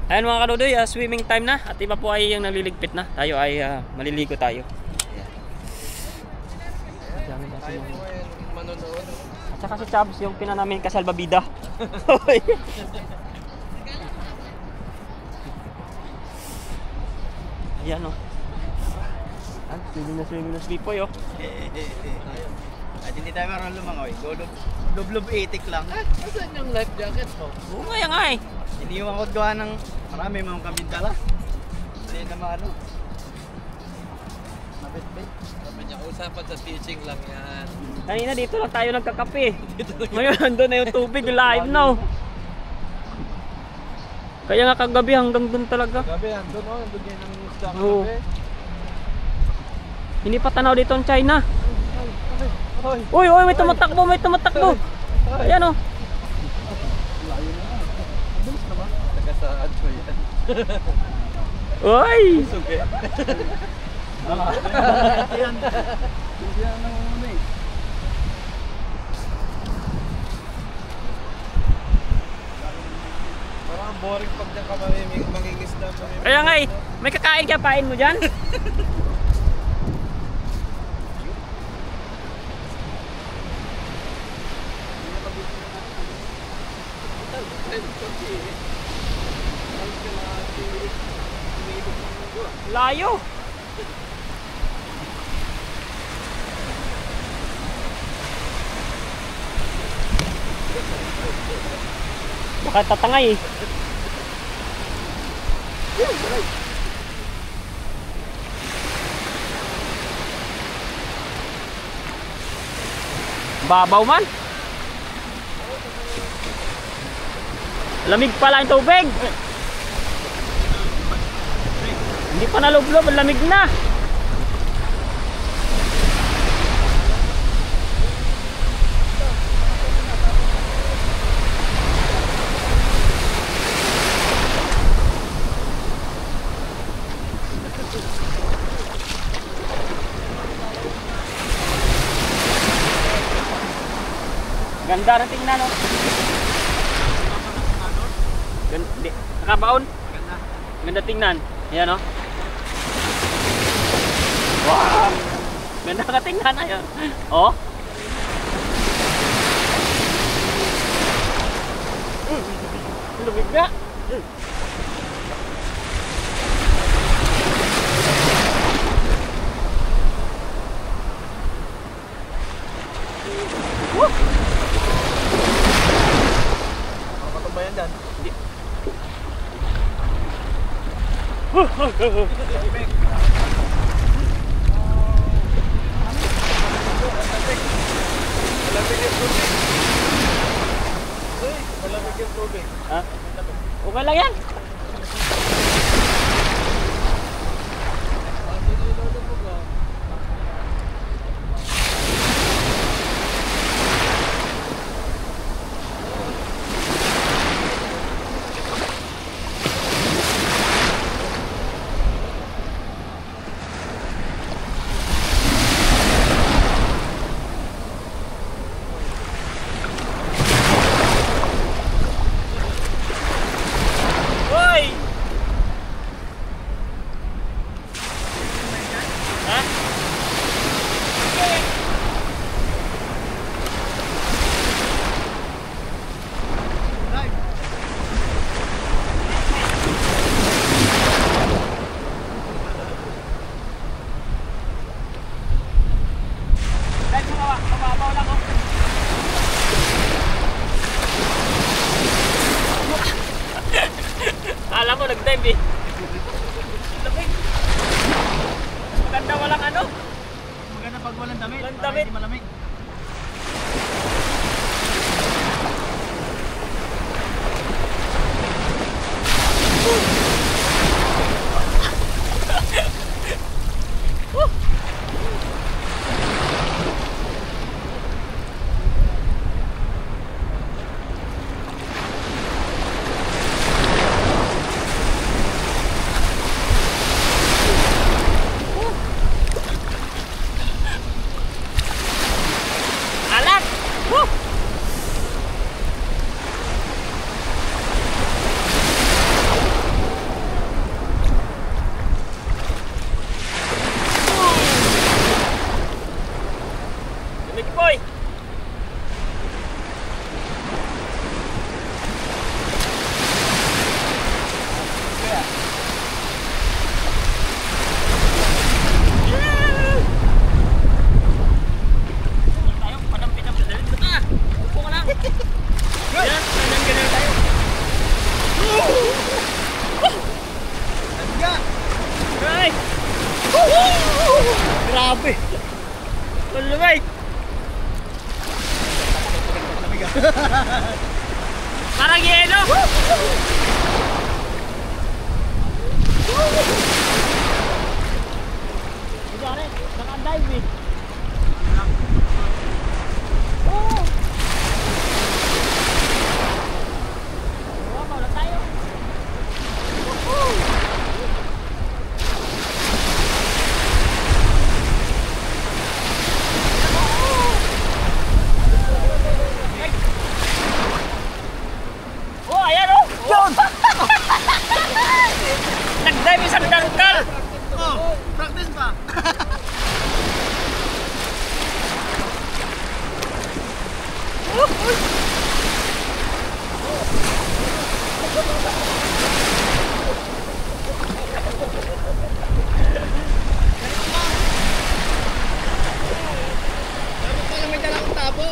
Ayan mga kadudoy, swimming time na at iba po ay yung nagliligpit na. Tayo ay maliligo tayo. Tayo po ay manonood. At saka si Chabs yung pinanamin kasalbabida. Ayan o. Swimming na slipoy o. At hindi tayo marunong lumangoy. Lublob 80 lang. Saan yung life jacket mo? Oo nga nga eh. Iniwan ko gawa ng marami mga kaming dala. Hindi naman ano. Mabit-bit. Sabi niya, usapan sa teaching lang yan. Kanina dito lang tayo nagkakape. Ngayon doon na yung tubig live now. Kaya nga kagabi hanggang doon talaga. Gabi, andun o. Andun yan ang isda ka Oo. gabi. Hindi pa tanaw dito ang China. Uy, uy, may tumatakbo, may tumatakbo. Ayan o. Taga saan ko yan? Uy! Suge. Yan. Yan ang muna eh. Parang boring pag diyan ka mangingisda. Kaya nga eh, may kakain ka, pain mo dyan? Layo! Baka tatangay eh. Babaw man. Lamig pala yung tubig. Hindi pa nalublob, lamig na. Ganda na tingnan no. Nakabaon. Ganda tingnan. Ayan no. Wow! Ganda ka tingnan ayan. Oh. Lumig na. Makatumbayan dyan. Hindi. Malamig yung tubig. Uy, malamig yung tubig. Ha? Okay lang yan. Alam mo, nag-dive eh. Lamig. Maganda walang ano. Maganda pag walang damit. Walang Para damit. hindi malamig. Grabe. Ulumay. Parang yelo. Pare, naka-dive eh. Oh! Wow, wala tayo. Oh, ayan oh! Yun! Nag-dive isang dangkal! Oh, practice pa. Dapat pala may dalang tabo.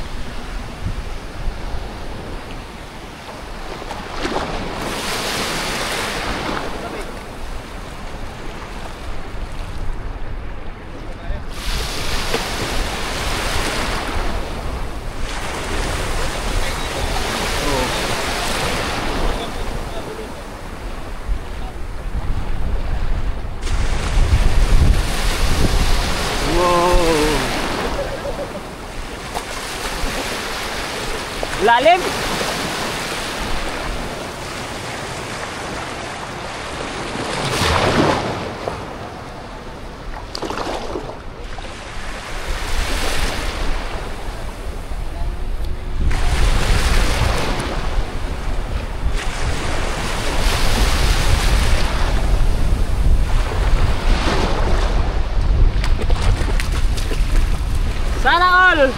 Lalim! Sana all!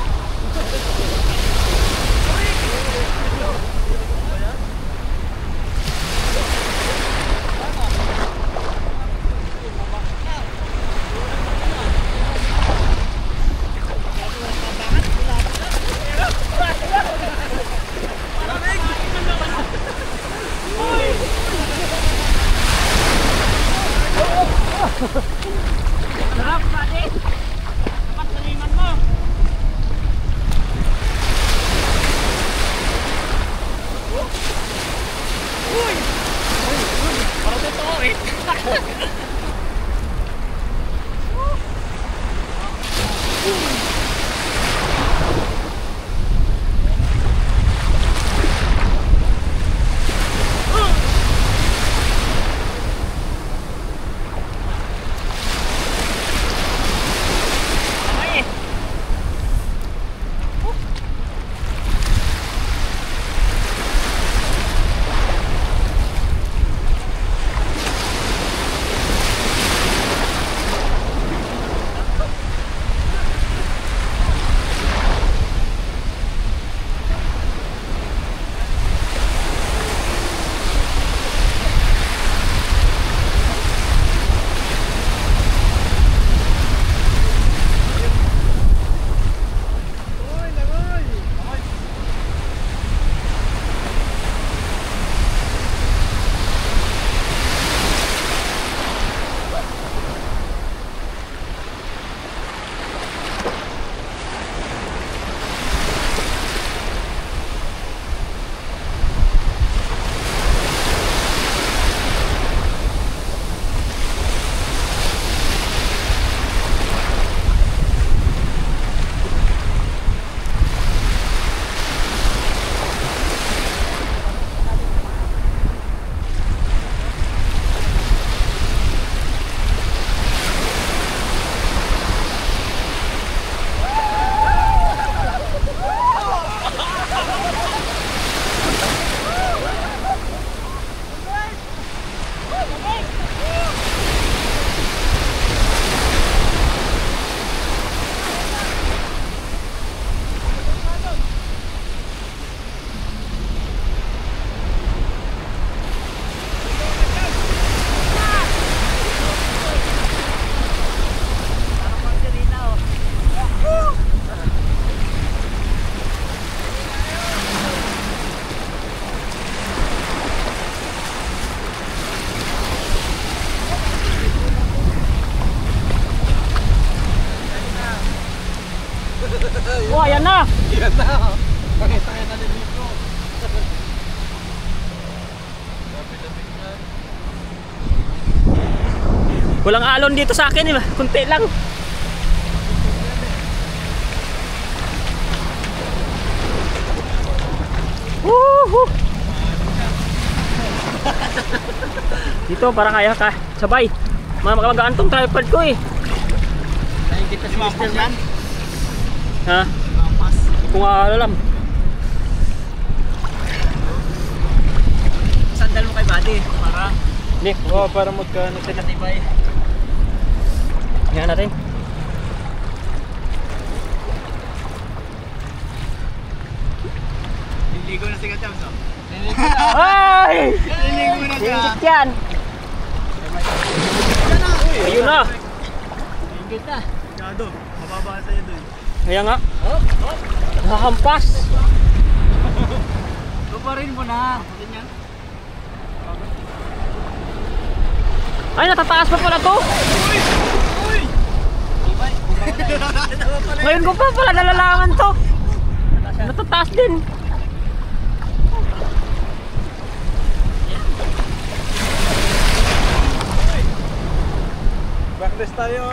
Sarap, pati! Dapat saliman mo! Uy! Parang totoo eh! Ganda. Pakita-kita na dito. Lapit-lapit na. Walang alon dito sa akin eh. Kunti lang. Woohoo! Dito para kaya ka sabay. Magaan tong tripod ko eh. Nakikita si Mr. Man. Ha? Mampas. Kung alam. Sandal mo kay buddy. Para Nick, Oh, para magkano sila. matibay. tingnan natin. Liligo na si Kachams, oh. Ay! Liligo na siya. Ingit yan. Ayun na. Ingit na. Gado. Mababa sa'yo dun. Kaya nga. Nakakampas. Tuparin mo na. Ganyan. Ay, natataas pa pala to. Uy! Tibay. Ngayon ko pa pala nalalaman to. Natataas din. Backless tayo.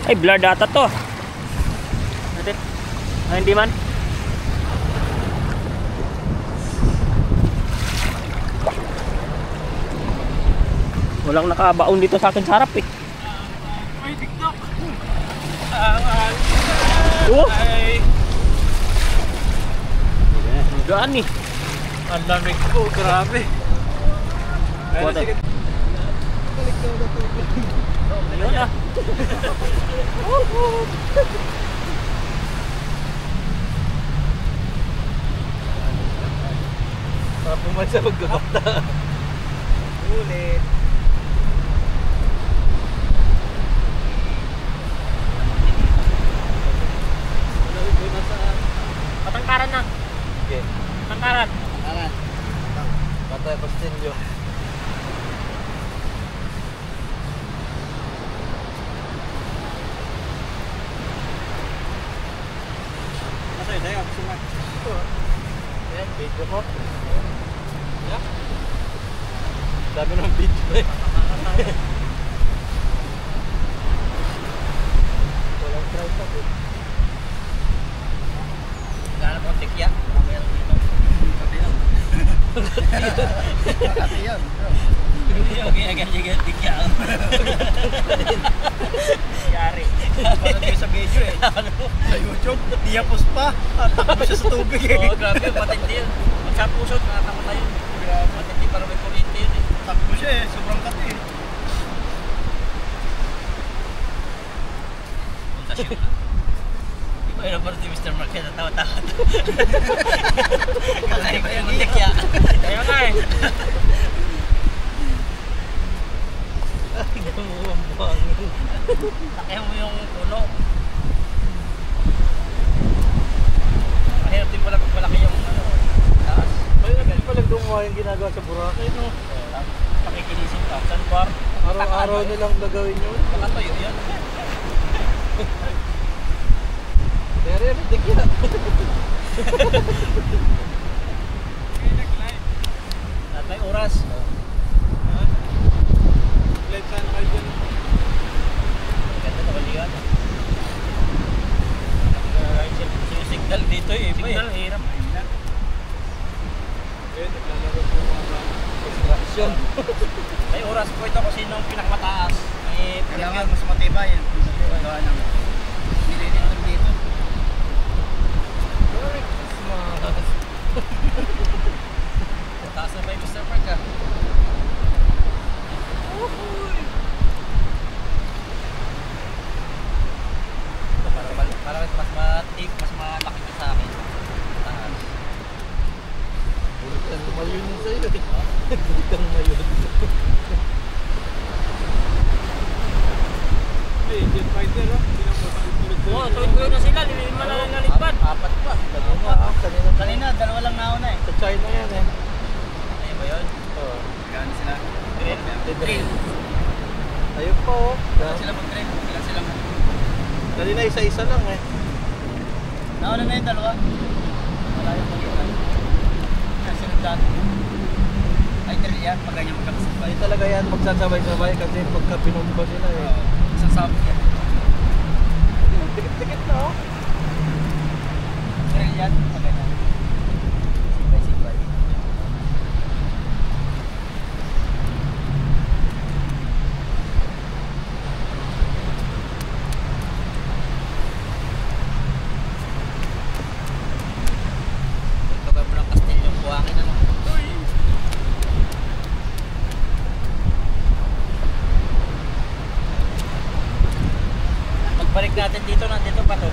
Ay, blur data to. Natin. Ay, hindi man. Walang nakabaon dito sa akin sa harap eh. May TikTok. Oh! Ay. Gaan eh. Ang lamig ko, grabe. What the- Ayun ah. Para pumalsa magkakata. Ulit. Patangkaran na. Okay. Patangkaran. Alan. Patay pastilyo. Masaya tayo. Gusto mo. Yan, video ko. Yeah. Dami ng video eh. Walang tripod eh. Gano'n po tikya. Meron dito. Pati lang. Pati yun. Okay, agad-agad tikya. Yari. Parang kayo sa video eh. Sa YouTube, niyapos pa. Takbo siya sa tubig eh. Oo, grabe. Matindi yun. Magkapusot, nakatama tayo. Matindi para may kuryente yun eh. Takbo siya eh. Sobrang kati eh. Di ba yun ang si Mr. Mark kaya natawa-tawa to? Kalay ba yung tikya? Ayun nga eh. Takihan mo yung puno. Mahirap din pala pag malaki yung ano, taas. Mayroon din pala gumawa yung ginagawa sa Boracay, no? Pakikinisin ka. San bar? Araw-araw nilang gagawin yun. Baka tuyo yun. Pero yan, tigyan. Lahat may oras. Live sana kayo dyan. Ganda na balikan. Yung signal dito eh. Signal, hirap. Eh, naglalaro po mga construction. May oras po ito kung sino ang pinakamataas. May Kailangan mas matibay. Gawa ng nililindol dito. taas na ba yung Mr. Park ah? Para mas matip, mas malaki ka sa akin. Taas. Bulit kang lumayon yun sa'yo eh. Bulit kang lumayon. Hey, jet fighter ah. Oo, tuwid-tuwid na sila. Lima na lang nalipad. Apat pa. Kanina, Kanina, dalawa lang nauna eh. sa China yan eh. Ano ba yun? Oo. Gano'n sila? Drill. Ayun pa oh. Gano'n sila mag-drill? Sila sila mag Dali na isa-isa lang eh. Nauna na yung dalawa. Wala yung pag-iwan. Sunod dati. Ay, drill yan. Pag ganyan magkakasabay. Ay talaga yan magsasabay-sabay kasi pagka pinumba sila eh. Oo. Isang sabog yan. Tikit-tikit na oh. Drill yan. Pag ganyan. Sibay-sibay. Pagkabay mo ng Kastilyo, buhangin na lang. Pagbalik natin dito, nandito pa to.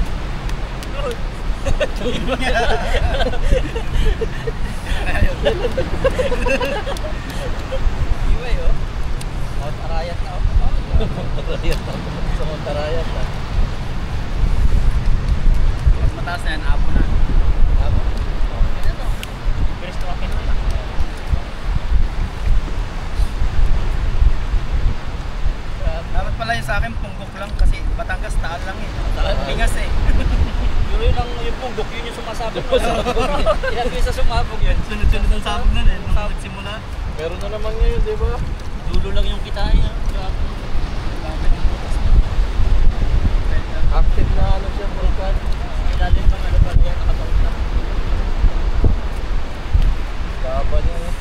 Iway oh. Mount Arayat na oh. Montarayat na. Sa Montarayat na. Mas mataas na yan, abo na. Abo. Ito to. Bilis tumakin na. Dapat pala yung sa akin, punggok lang kasi Batangas taal lang eh. Pingas eh. Yun lang yung punggok, yun yung sumasabog. Yan yung sa sumabog yun. Sunod-sunod ang sabog na rin nung nagsimula. Meron na naman ngayon, di ba? Dulo lang yung kitaya. Active na ano siya, vulkan. Ilalim pang ano pa yan, nakataon na. Baba niya eh.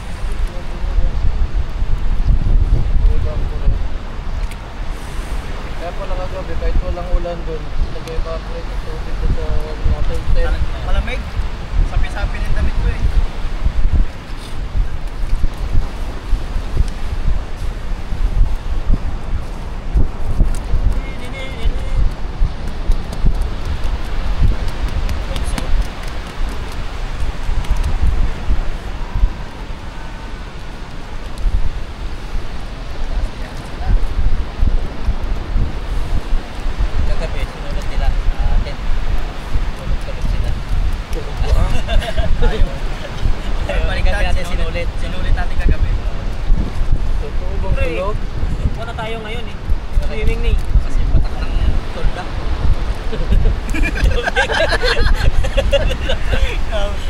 Kaya pala kagabi, kahit walang ulan doon, nag-evaporate yung tubig doon sa mountain tent. Malamig. Sapi-sapi ng damit ko eh. Kagabi, sinunod nila. Tent. Sunod-sunod sila. Ayaw. Balik kami natin sinulit. Sinulit natin kagabi. Totoo bang Pre. tulog? Wala tayo ngayon eh. Swimming ni. Kasi patak ng tolda.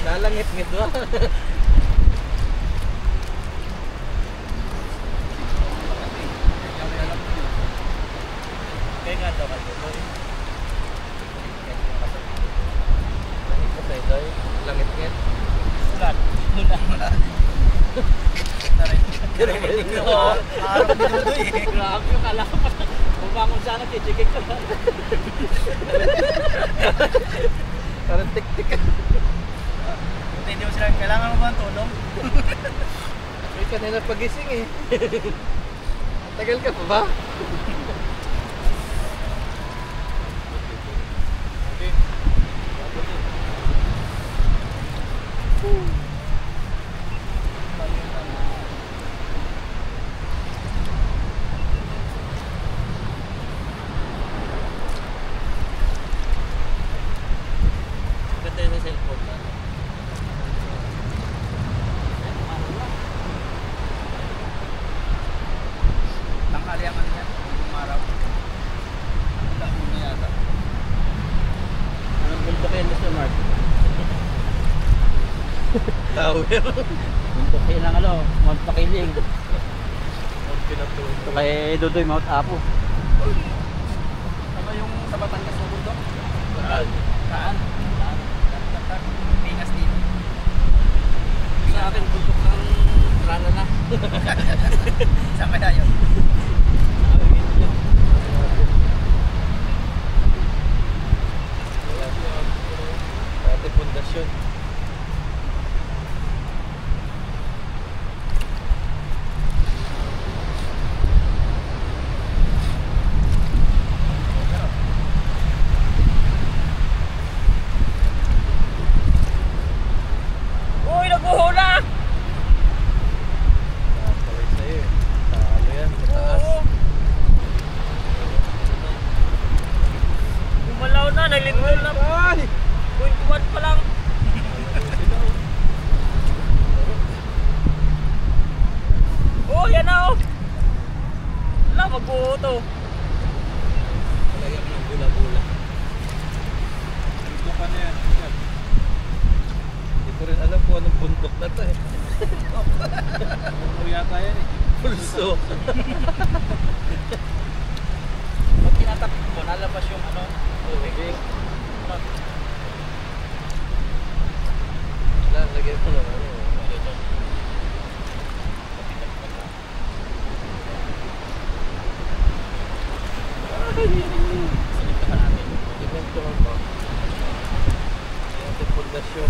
Nalangit-ngit ba? Kaya nga daw ka doon. Langit ko tayo dahil. Langit-ngit. Ulan. Ulan. Oo. Araw ni Dudoy eh. Grabe yung kala ko. Bumangon sana, titigil ka lang. Parang tik-tik. Buti hindi mo sila, kailangan mo ba ang tulong? Uy, kanina pagising eh. Tagal ka pa ba? Ganda yun sa cellphone na. Tanghali ang ano yan, umaraw. Dahon na yata. Anong bundok yan, Mr. Mark? Tower. Bundok yan ang ano, Mount Pakiling. Ang pinatuloy. Kay Dudoy, Mount Apo. Ano yung sa Batangas na bundok? Saan? Saan? Pingas din. Sa akin, bundok ng rana na. Saan kaya yun? Dati pundasyon. Uy, naghuhula! Nakapalay sa'yo eh. Talo yan, mataas. Oo. Gumalaw na, nalindol na. Ay! 0.1 pa lang. yan na oh. Wala, magbuo to. Talagyan mo ng bula-bula. Ito pa na yan. Hindi ko rin alam kung anong bundok na to eh. Ano yata yan eh. Pulso. Pag tinatapik mo, lalabas yung ano. Okay. Lagyan mo ng ano. Silip ka natin. Ito lang ba? Yung ating pundasyon.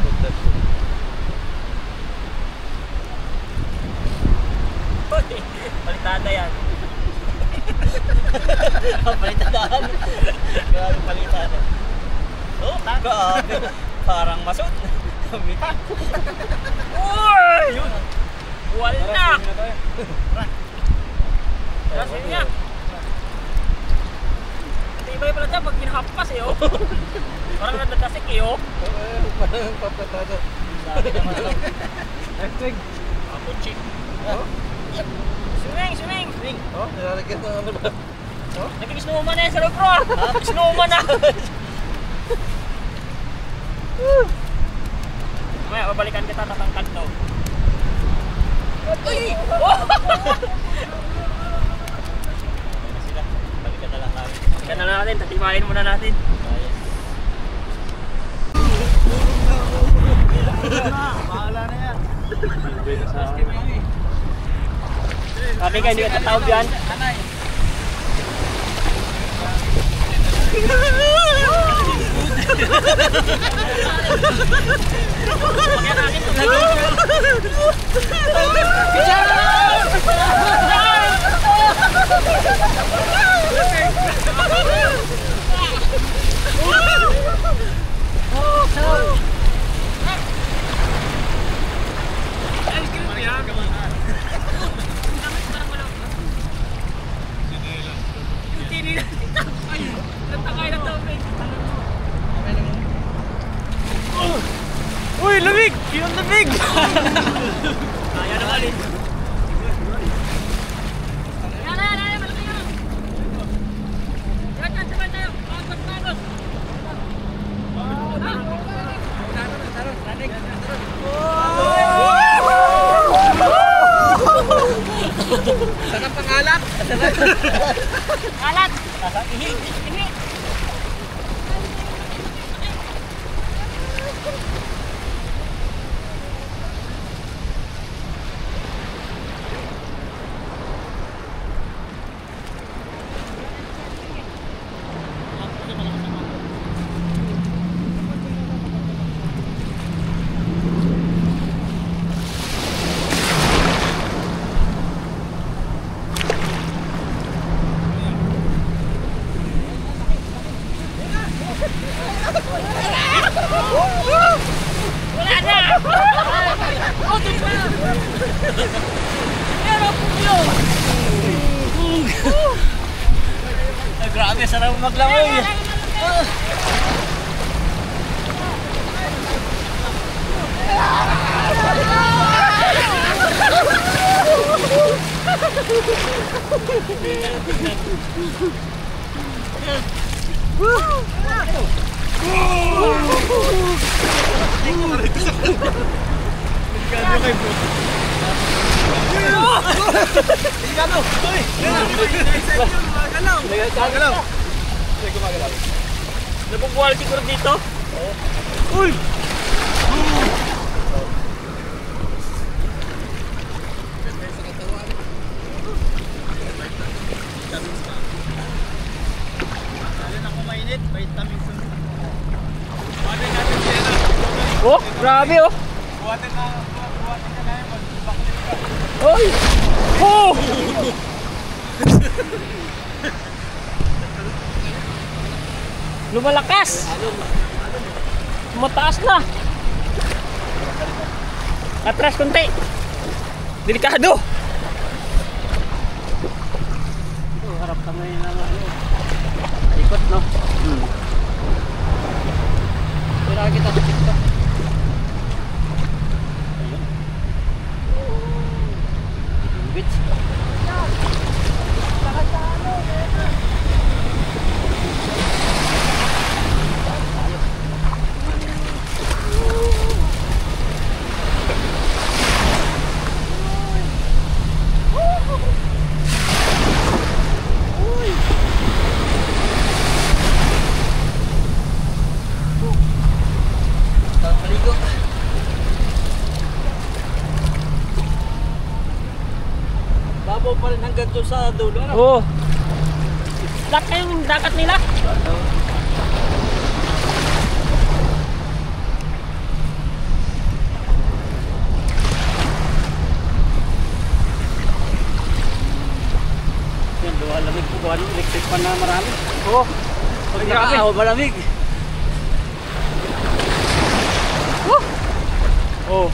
Pundasyon. Palitada yan. Palitadaan. Grabe palitadaan. Oh, grabe. Parang masot. Mita. Uy! Yun. Wala! Kasi niya. Tibay pala dyan pag ginahampas eh oh. Parang nadatasik eh oh. Parang papatado. Sabi naman alam. Hashtag. Ako chick. Oh? Swimming, swimming! Swing. Oh, nilalagyan ng ano ba? Oh? Nagkikisnuman na yan sa loob bro! Kisnuman na! Mamaya, babalikan kita tatangkad to. Uy! Ayun na sila. Balikan na lang tayo. Balikan na natin, tatimahin muna natin. Ayos. Bahala na yan. Sabi ka, hindi ka tatawag yan. Anay. Pagyan natin ito. Uy, lamig! Yung lamig! Kaya naman eh. Malaki yan! Sabay tayo! Pagod! Sarap ang alat! Alat! Ihi! Ihi! Wala na! Oh, di ba? Pero yun! Grabe, sarap maglangoy. Nabubuhal siguro dito. Uy! Oh, grabe oh. Oy! Oh! Lumalakas! Mataas na! Atras konti! Delikado! Oh, harap ka ngayon na ikot no? nakakita sa TikTok. Ayun. Beach. Maligo. Babaw pa rin hanggang doon sa dulo. Ano? Oo. Laki yung dagat nila. Yan, luwalamig po. Gawa ng electric pan na marami. Oo. Pag Grabe. nakaaw, malamig. Oo.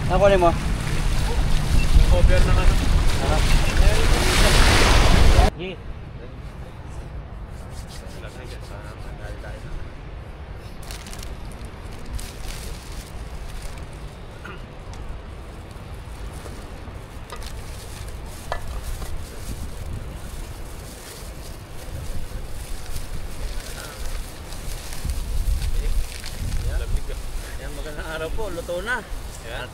Nakunin mo. Cover ng ano. Yeah. Yan, magandang araw po. Luto na. At,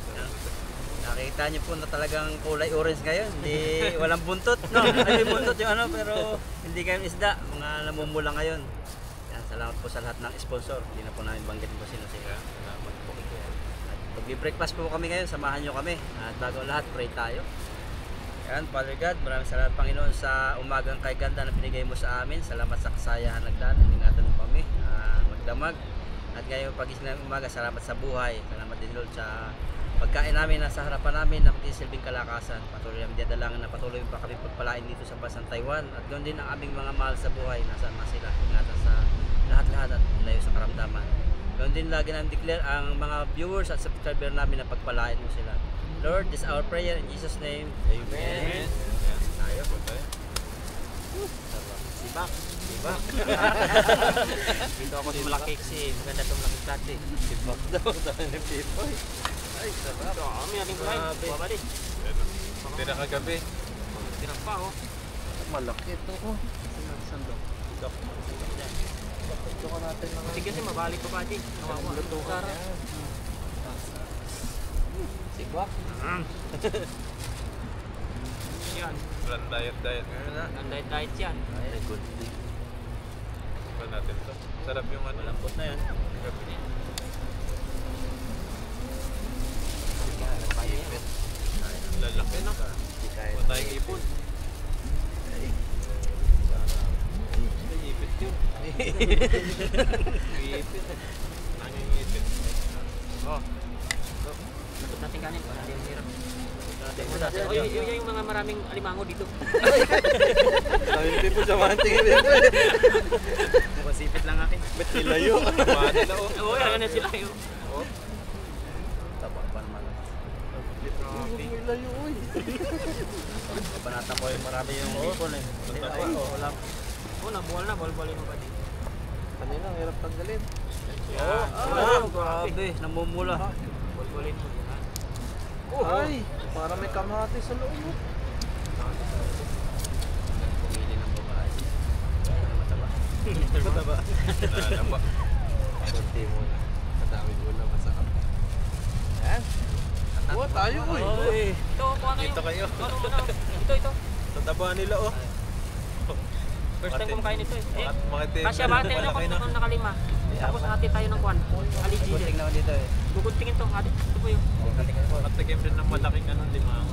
nakita niyo po na talagang kulay orange ngayon. Hindi, walang buntot. No, may buntot yung ano, pero hindi kayo isda. Mga namumula ngayon. Yan, salamat po sa lahat ng sponsor. Hindi na po namin banggitin po sino sila. Salamat po. At pag-breakfast po kami ngayon, samahan nyo kami. At bago ang lahat, pray tayo. Yan, Father God, maraming salamat Panginoon sa umagang kay ganda na binigay mo sa amin. Salamat sa kasayahan nagdaan. Ingatan mo kami. Magdamag. At ngayon pagising ng umaga, salamat sa buhay. Salamat din Lord sa pagkain namin na sa harapan namin na magsisilbing kalakasan. Patuloy namin dadalangin na patuloy pa kami pagpalain dito sa bansang Taiwan. At ganoon din ang aming mga mahal sa buhay. Nasaan man sila. Ingatan sa lahat-lahat at layo sa karamdaman. Ganoon din lagi namin declare ang mga viewers at subscriber namin na pagpalain mo sila. Lord, this is our prayer in Jesus' name. Amen. Tayo. Sibak. Sibak. Dito ako sa malaki kasi maganda itong malaki plate. Sibak daw. Dami ni Pipoy. Ay, sarap. Kami ating kumain. Grabe. Buwa ba di? Hindi na kagabi. Tinang pa oh. Malaki ito ko. Sandok. Tutukan natin mga Sige kasi mabalik pa pati. Kawawa. lutukan Sarap. yan. Sigwak. Yan. Walang diet. Ang diet yan. Ay, good. Ba natin to. Sarap yung ano. Malambot na yan. Lalaki no. Hindi kaya. Huwag tayong ipon. Ay, ipit yun. Ipit. Ano yung ipit? Oh. Lutot natin kanin. Wala din hirap. Muna. O, yung mga maraming alimango dito. Sabi yung tipo sa mga tingin dito. Masipit lang akin. Ba't nilayo? Kumahan nila oh. Oo, yan na sila yun. Oh. Taba pa naman. Nilayo, uy. Kabanatan ko yung marami yung ipon eh. Taba. Wala. Oo, nabuwal na. Bol-bolin mo pa din. Kanina, ang hirap tanggalin. Grabe. Namumula. Bol-bolin mo. Yan. Ay, parang may kamati sa loob. Pumili ng babae. Mataba. Mataba. Nalaba. Kunti mo na. Madami mo na masarap. Yan. Buwa tayo, uy. Oy. Ito, kuha kayo. Dito kayo. Ito. Sa taba nila oh. First time kumakain ito eh. Mga team. Kasya ba? Tayo Malaki na. kung nakalima. Tapos hati tayo ng kwan. Aligi. Gunting naman dito eh. Guguntingin to. Hati. Ito po yung. Matikim din ng malaking anong limango.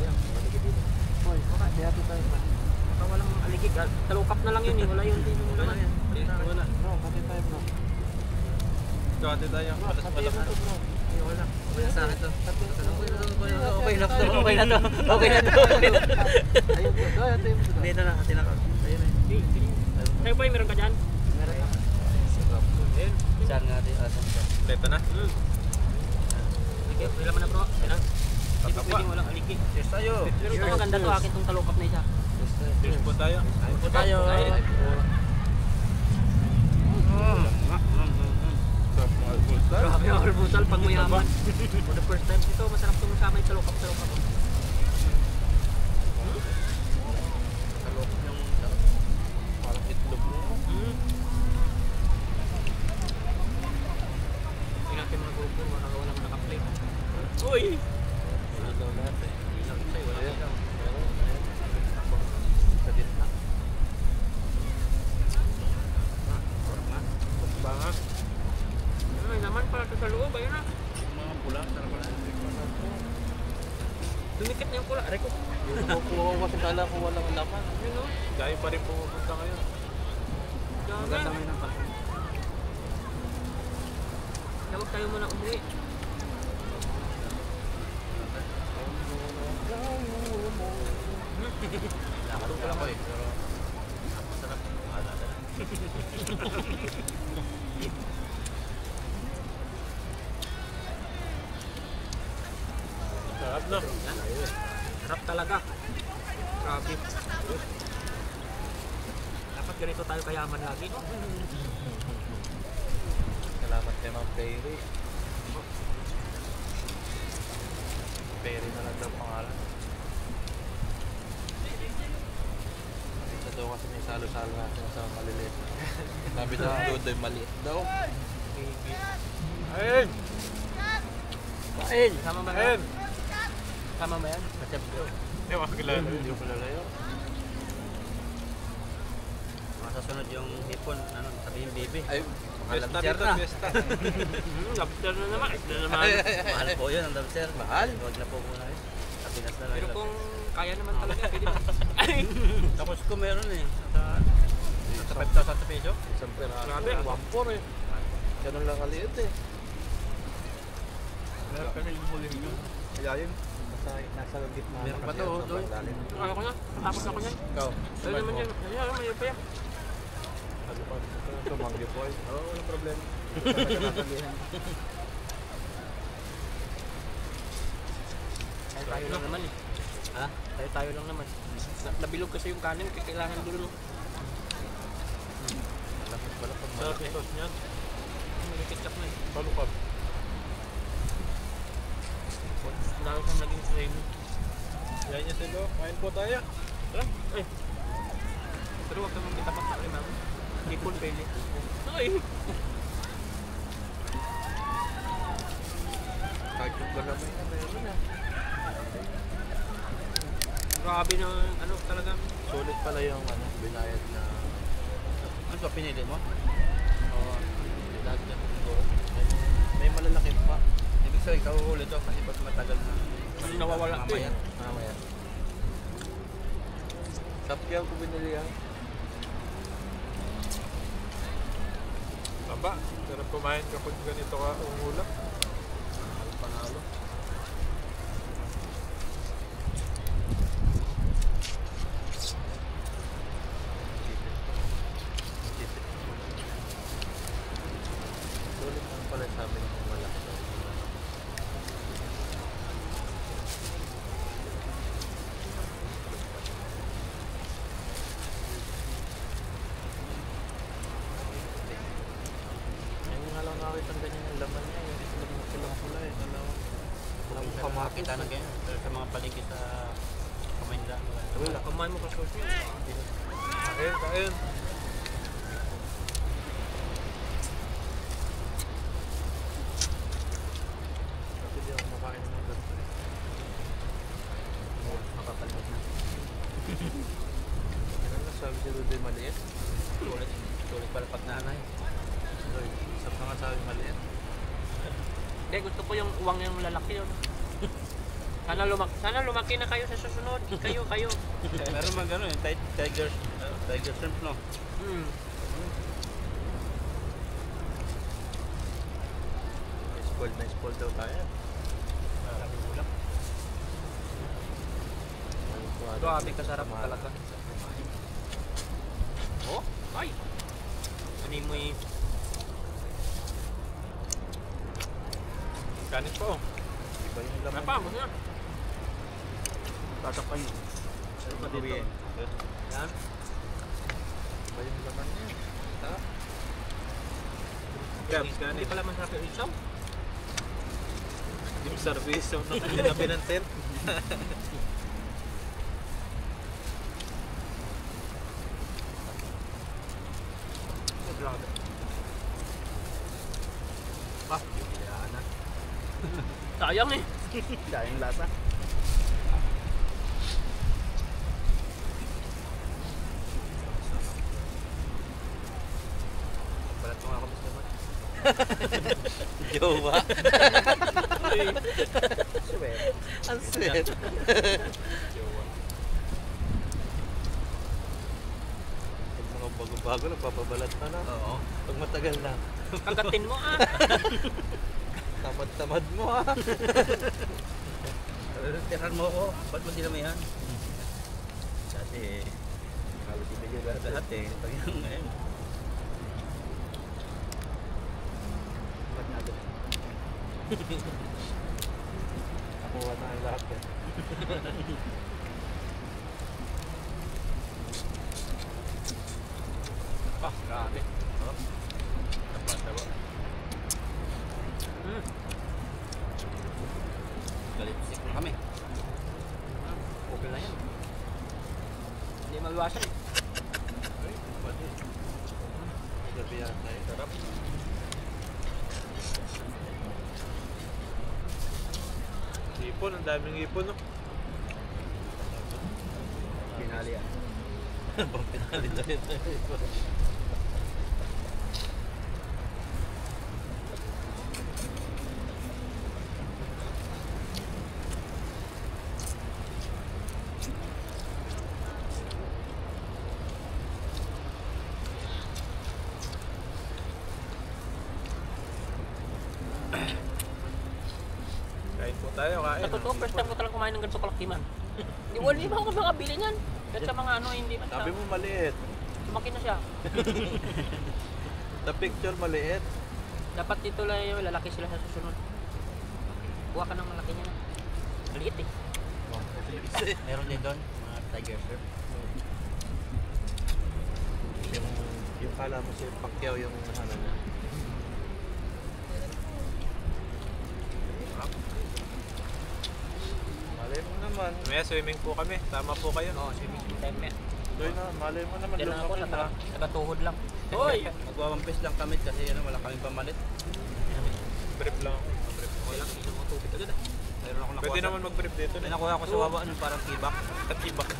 Uy, baka, di hati tayo. Baka walang aligi. Talukap na lang yun eh. Wala yun din yung laman. Wala. Bro, hati tayo, bro. Kati tayo. Malas Hati malaki. mo to, bro. Ay, wala. Okay na sa akin to. Okay na to. Okay na to. Okay na to. Ayun, bro. Hati mo to. Dito na. Hati na ka. Ayun eh. Tayo boy, meron ka dyan? Meron na. Ayun. Saan nga din? Asan siya? Kompleto na. Sige, may laman na bro. Kaya hindi pa pwedeng walang aligi. Cheers tayo. Pero ito maganda to. Akin itong talukap na isa. Cheers po tayo. Kain po tayo. Grabe ang almusal pag mayaman. For the first time dito, masarap itong kasama yung talukap. Parang itlog mo. Tingnan natin mga grupo. Walang naka-plate. Uy! Wala daw lahat eh. Wala Ayun. ka. Sa gitna. Bangas. Ay, naman pala ito sa loob. Ayun na. Mga pula. Dumikit na yung pula. Aray ko. Kukuha ko kasi kala ko walang laman. Ayun o. Dahil pa rin pumunta ngayon. Dagan. Huwag tayo muna umuwi. Nakatulog ko lang ko eh. Pero masarap. Maalala lang. Sarap na. Sarap talaga. Grabe. Dapat ganito tayo kayaman lagi, no? Salamat kay Ma'am Perry. Perry na lang daw pangalan. Ito daw kasi may salo-salo natin sa maliliit. Sabi daw doon ay maliit daw. Ayun! Kain! Sama ba Ayun! yan? Sama ba yan? Hindi ako kilala. Hindi ko kilala yun. Masasunod yung hipon. Ano, sabihin baby. Ay, Mahal Fiesta lobster dito, na. fiesta. Lobster na naman. Isda na naman. Mahal po yun ang lobster. Mahal? Huwag na po muna eh. Sa Pinas na lang. Pero kung kaya naman talaga, pwede naman. Ay! Tapos ko meron eh. Sa 5,000 peso. isang peraso. Grabe. 1.4 eh. Ganun lang kaliit eh. Meron kasi yung huling yun. Kaya yun. Nasa gitna. Meron pa to, doy. Ayaw ko na. Tapos ako yan. Ikaw. Ayun naman yan. Ayun, may pa yan. Ano pa? Ito, Manggi Boy. Oo, walang problema. Tayo lang naman eh. Ha? Tayo lang naman. Nabilog kasi yung kanin, kailangan dulo. Lamig pala pag Sarap malaki. yung sauce niyan. May ketchup na eh. Palukab. Lalo kang naging training. Yan niya silo. Kain po tayo. Tara, ay. Pero huwag kang magkitapat sa akin, ma'am. Hipon pwede. Ay! Kahit yung galamay na meron na. Grabe na ano talaga. Sulit pala yung binayad na... Ano ba pinili mo? Oo. Lahat na may malalaki pa. Ibig sabihin, ikaw ulit to kasi pag matagal na. Nawawala to eh. Mamaya. Sapyaw ko binili yan. Baba, sarap kumain kapag ganito ka umulak. Panalo. Sulit lang pala sa amin yung malaki. Ngayon nga lang nakakita ang ganyan yung laman niya. Yung silang pula eh. Alam mo kamatis. Kita na ganyan. Sa mga paligid sa Kamayndaan. Wala. Kumain mo ka sushi. Kain, kain. Kasi di ako makain ng ganito eh. Makapalad na. Ano na sabi si Rudy maliit? Sulit pala pag nanay. Roy, sab na nga sabi maliit. Hindi, gusto ko yung uwang yung lalaki yun. Sana lumaki na kayo sa susunod. Kayo. Meron mag ano eh, tiger shrimp no? Hmm. Spoiled daw tayo. Marami ulam. Grabe kasarap talaga. Oh, ay! Ano mo yung... Kanin po. Iba yung laman. Napamos na. Tatak pa yun. Ano pa dito? Yan. Iba yung laman niya. Sarap. Gabs, Hindi kanin. pala masarap yung isaw. Yung service, so nakinabi ng tent. Grabe. Yan na. Sayang eh. Dahil lasa. Balat mo nga ako mas naman. Jowa. Sweet. Ang sweet. Pag mga bago-bago, nagpapabalat pa na. Oo. Pag matagal na, Kagatin mo ah. tamad-tamad mo ah. Tiran mo ako. Ba't mo dinamihan? Dati, halos ibigay lahat eh. Pag yung ngayon. Ba't natin? Nakuha na ang lahat eh. Ah, grabe. Taba. Galipstick na kami. Okay lang yan. Hindi maliwasan eh. Ay, pwede. Gabi yan tayo. Sarap. Ipon, ang daming ipon, no? Pinali yan. Pinali tayo. Kain po tayo, kain. Sa totoo, first time ko talagang kumain ng ganito kalakiman. Hindi, wala ba ako makabili niyan? Kahit sa mga ano, hindi man Sabi siya. mo maliit. Lumaki na siya. The picture maliit. Dapat dito lang yung lalaki sila sa susunod. Kuha ka ng malaki niya na. Maliit eh. Meron din doon, mga tiger shrimp. Yung kala mo si Pacquiao yung ano niya. Malay mo naman. May swimming po kami. Tama po kayo. Oo, swimming pool time yan. Doy na, malay mo naman Diyan lang ako, lumaki na. nakatuhod lang. Hoy! Magwawampis lang kami kasi wala kaming pamalit. Brief lang ako. Okay lang, inom mo tubig agad ah. Mayroon ako nakuha. Pwede naman mag-brief dito May na. nakuha ako sa baba, ano, parang tibak. Katibak.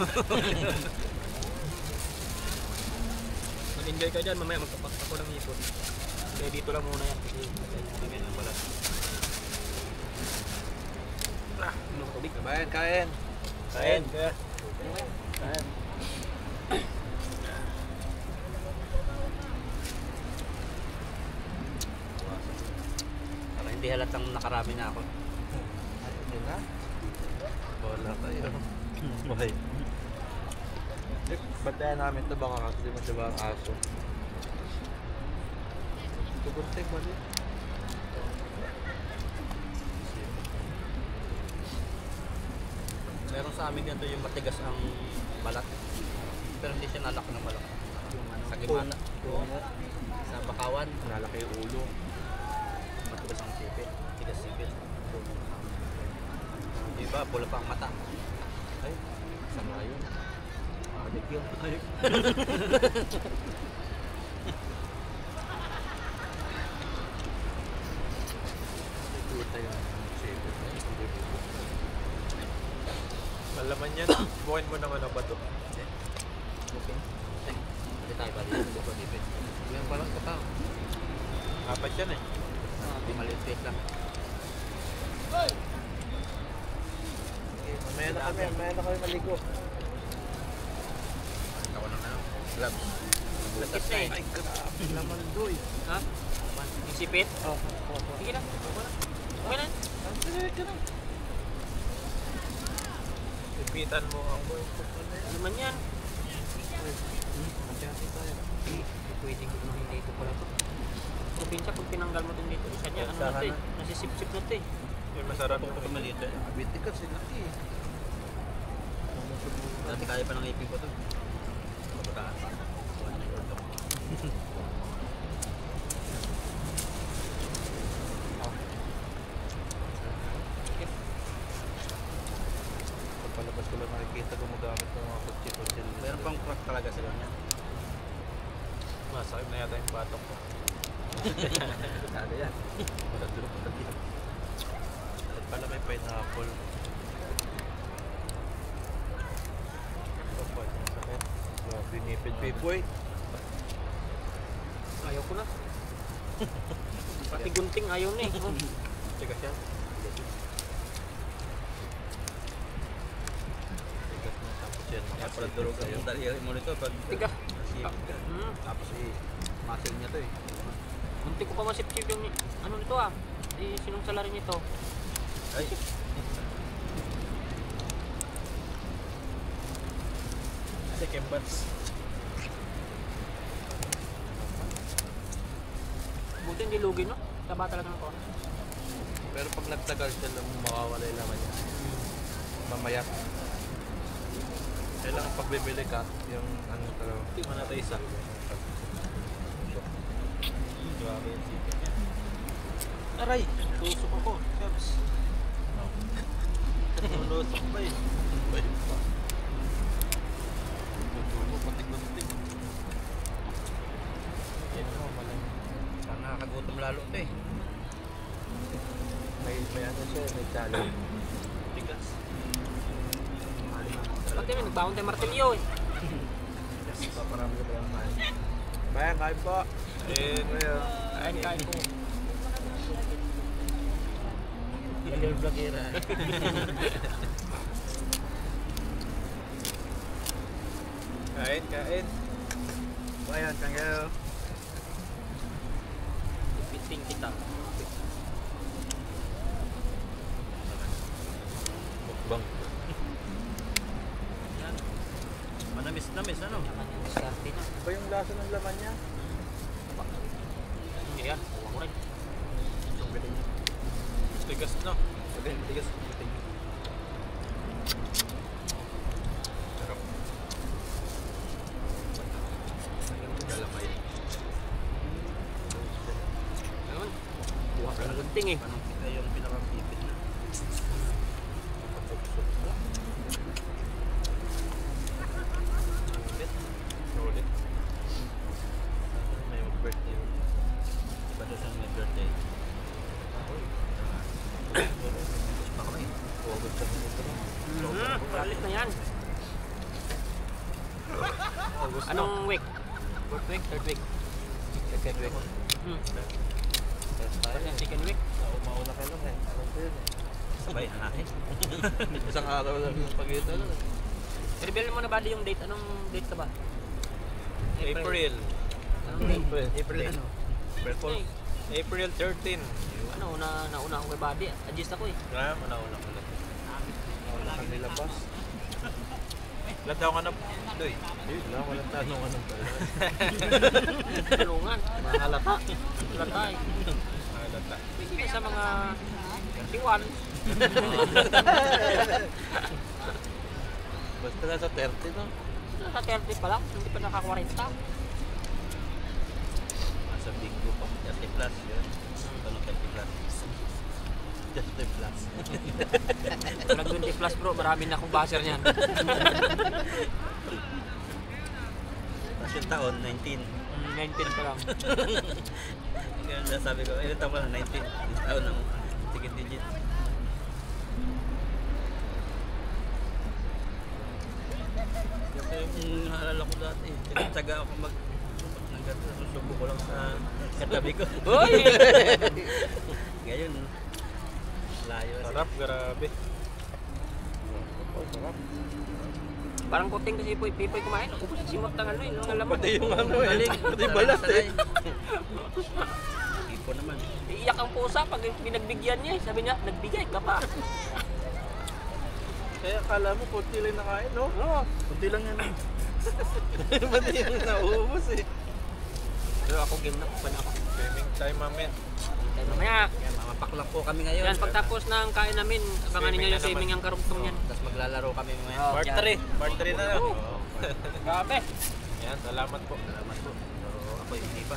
Mag-enjoy ka dyan, mamaya magkapak ako ng ipon. Kaya dito lang muna yan. Tingin lang pala. Inom mo tubig. Kabayan, kain. Kain. Kaya. Kain. Para hindi halatang nakarami na ako. Hindi na. Wala kayo. Bye. Bantayan namin ito baka kasi diba ang aso. Tugunting mali. Meron sa amin dito yung matigas ang balat. Pero hindi siya nalak ng balat. Sa Gimata. Sa Bakawan. Nalaki yung ulo. Matigas ang sipit. Tigas sipit. Diba, pula pa ang mata. Ay, sama yun. Adik yun. Puta yun. Sipit. Malaman yan. Bukain mo ng ano ba to? Okay. Hindi tayo ba dito? Dito, dito. Yan palang kata. Apat yan eh. Hindi maliit lang. Mamaya na kami maligo. Ako na ano. Gloves. Lakit na eh. Ay, grabe naman doy. Ha? Yung sipit? Oh, Sige na. Okay na. Ipitan mo ako. Ano man yan? Pwede ko nang hindi ito pala ito. Probinsya, pag tinanggal mo din dito, isa niya, ano na ito eh. Nasisip-sip na ito eh. Yung masarap Ito yung maliit eh. Bitikat sila eh. Dati kaya pa ng ipin ko to. Kabataan pa. Wala na yun. Pagpalabas ko lang nakikita gumagamit ng mga kutsi-kutsi. Meron pang crack talaga sila niya. masakit na yata yung batok ko. Ano yan? At pala may pineapple. Kapag masakit. Grabe nipid pipoy. Ayaw ko na. Pati gunting ayaw na eh. Oh. Tigas yan. Tigas na tapos yan. Kaya pala durog ang daliri mo nito pag Tigas. nasipit ka. Tapos muscle niya to eh. Munti ko pa masip-sip yung ano nito ah. Sinong salary nito? Ay. Second batch. Buti hindi lugi no? Taba talaga ng ko. Pero pag nagtagal siya lang mawawala yung laman niya. Mamaya. Kailangan pag bibili ka, yung ano talaga. Tingnan natin isa. Grabe yung sipit niya. Aray! Tusok ako. Shabs. Nulusok ba eh? Bay pa. Tutubo, patig-patig. Yan mo, malam. Parang nakakagutom lalo ito eh. May ano siya, may challenge. Tigas. Pati may nagbaon tayo martilyo eh. Paparami ko ba yung man? Bayan, kain po. And Kain ko. Yung vlogera. kain, kain. Bayan, tanggal. Piting kita. Mukbang. Yan. Manamis-namis ano? Sarte na. Ba yung lasa ng laman niya? Hindi yan. Huwag mo rin. Tigas no? Tigas. Sarap. Galamay. Ayun. Buha ka ng gunting eh. Parang kita yung pinakapipit na. August na. Anong week? Fourth week? Third week? Second week. First and second week? Mauna ka lang eh. Ano ba yun eh? Sabay hangin. Isang araw lang yung pagitan. I-reveal mo na ba yung date? Anong date ka ba? April. Anong date? April ano? Ay, April 13. ano, nauna ako kay Buddy. Adjust ako eh. Gram, una-una ko lang. Wala kang nilabas. Ilan daw ka na, Doy? Yun lang, walang tanong anong pala. Tulungan. Mahalata. Halata eh. Halata. Pwede sa mga 31. Basta nasa 30 no? Sa 30 pa lang, hindi pa naka-40. Sa bingo pa. 30 plus yun. Ano 30 plus? 30 plus. Nag 20 plus bro, marami na akong basher niyan. Tapos yung taon, 19. 19 pa lang. Kaya sabi ko, ilan taon ba na? 19. Yung taon ng second digit. Kasi yung naalala ko dati, tsaga ako susubo ko lang sa katabi ko. Uy! Ngayon, layo. Sarap, grabe. Parang kuting kasi Pipoy kumain. Ubus simot ng ano yun, ng laman. Pati yung ano eh. Galing. Pati balat eh. Ipo naman. Iiyak ang pusa pag pinagbigyan niya. Sabi niya, nagbigay ka pa. Kaya akala mo kunti lang nakain no? Oo. Kunti lang yan. Pati yung nauubos eh. Pero ako game na, kupan ako. Gaming time, mamen. Kaya mamaya, Kaya mamapaklak po kami ngayon. yan pagtapos ng kain namin, abangan ninyo yung na swimming ang karugtong yan. Tapos maglalaro kami ngayon. Part 3. Part 3 na lang. Grabe. Yan, salamat po. Salamat po. Pero ako yung hindi pa.